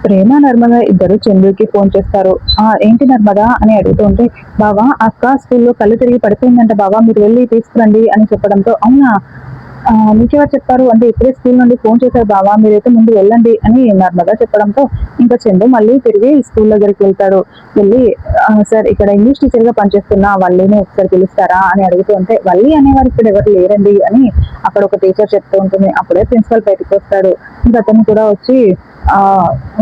ప్రేమ నర్మద ఇద్దరు చందుకి ఫోన్ చేస్తారు. ఏంటి నర్మద అని అడుగుతూ ఉంటే, బావా అక్క స్కూల్లో కళ్ళు తిరిగి పడిపోయిందంట బావా, మీరు వెళ్ళి తీసుకురండి అని చెప్పడంతో, అవునా మీకెవరు చెప్పారు అంటే, ఇప్పుడే స్కూల్ నుండి ఫోన్ చేశారు బావా, మీరైతే ముందు వెళ్ళండి అని నర్మద చెప్పడంతో, ఇంకా చందు మళ్ళీ తిరిగి స్కూల్ దగ్గరికి వెళ్తాడు. వెళ్ళి సార్ ఇక్కడ ఇంగ్లీష్ టీచర్ గా పనిచేస్తున్న వల్లిని ఒకసారి పిలుస్తారా అని అడుగుతూ ఉంటే, వల్లి అనేవారు ఇక్కడ ఎవరు లేరండి అని అక్కడ ఒక టీచర్ చెప్తూ ఉంటుంది. అప్పుడే ప్రిన్సిపల్ బయటకు వస్తాడు. ఇంకా అతను కూడా వచ్చి ఆ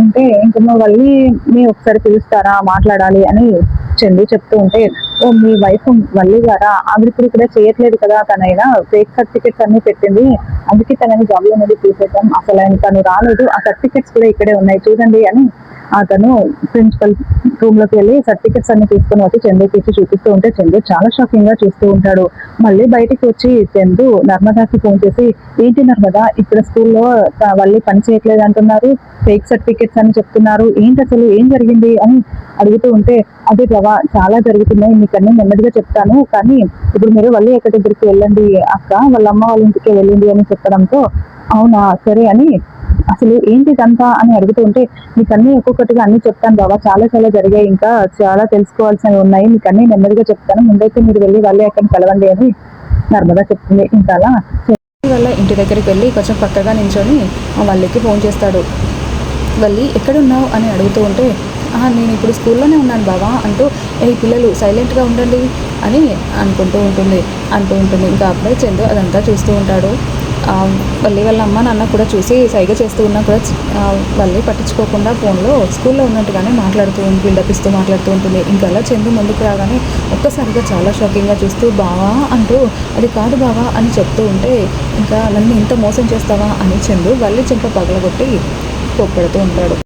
ఉంటే, ఇంక వల్లిని ఒకసారి పిలుస్తారా మాట్లాడాలి అని చందు చెప్తూ ఉంటే, ఓ మీ వైఫ్ వల్లి గారా, ఆవిడ ఇప్పుడు కూడా చేయట్లేదు కదా, తనైనా ఫేక్ సర్టిఫికెట్స్ అన్ని పెట్టింది, అందుకే తనని జాబ్ లో అనేది తీసేద్దాం, అసలు ఆయన తను రాలేదు, ఆ సర్టిఫికెట్స్ కూడా ఇక్కడే ఉన్నాయి చూడండి అని అతను ప్రిన్సిపల్ రూమ్ లోకి వెళ్ళి సర్టిఫికెట్స్ అన్ని తీసుకుని వచ్చి చందుకి ఇచ్చి చూపిస్తూ ఉంటే, చందు చాలా షాకింగ్ గా చూస్తూ ఉంటాడు. మళ్ళీ బయటికి వచ్చి చందు నర్మదాకి ఫోన్ చేసి, ఏంటి నర్మదా ఇక్కడ స్కూల్లో వల్లి పని చేయట్లేదు అంటున్నారు, ఫేక్ సర్టిఫికెట్స్ అని చెప్తున్నారు, ఏంటి అసలు ఏం జరిగింది అని అడుగుతూ ఉంటే, అదే బావా చాలా జరుగుతున్నాయి, మీకు అన్ని నెమ్మదిగా చెప్తాను, కానీ ఇప్పుడు మీరు వల్లి ఎక్కడి దగ్గరికి వెళ్ళండి అక్క, వాళ్ళ అమ్మ వాళ్ళ ఇంటికి వెళ్ళింది అని చెప్పడంతో, అవునా సరే అని, అసలు ఏంటి ఇదంతా అని అడుగుతూ ఉంటే, మీకు అన్ని ఒక్కొక్కటిగా అన్ని చెప్తాను బావా, చాలా చాలా జరిగాయి, ఇంకా చాలా తెలుసుకోవాల్సినవి ఉన్నాయి, మీకు అన్ని నెమ్మదిగా చెప్తాను, ముందైతే మీరు వెళ్ళి వల్లి అక్కడిని కలవండి అని నర్మదా చెప్తుంది. ఇంకా అలా వాళ్ళ ఇంటి దగ్గరికి వెళ్ళి కొంచెం పక్కగా నించొని వల్లికి ఫోన్ చేస్తాడు. వల్లి ఎక్కడున్నావు అని అడుగుతూ ఉంటే, నేను ఇప్పుడు స్కూల్లోనే ఉన్నాను బావా అంటూ, ఈ పిల్లలు సైలెంట్గా ఉండండి అని అంటూ ఉంటుంది. ఇంకా అప్పుడే చందు అదంతా చూస్తూ ఉంటాడు. వల్లి వాళ్ళ అమ్మ నాన్న కూడా చూసి సైగ చేస్తూ ఉన్నా కూడా వల్లి పట్టించుకోకుండా ఫోన్లో స్కూల్లో ఉన్నట్టుగానే బిల్డప్ ఇస్తూ మాట్లాడుతూ ఉంటుంది. ఇంకా అలా చందు ముందుకు రాగానే ఒక్కసారిగా చాలా షాకింగ్గా చూస్తూ, బావా అంటూ, అది కాదు బావా అని చెప్తూ ఉంటే, ఇంకా నన్ను ఇంత మోసం చేస్తావా అని చందు వల్లి చెంప పగలగొట్టి కోప్పడుతూ ఉంటాడు.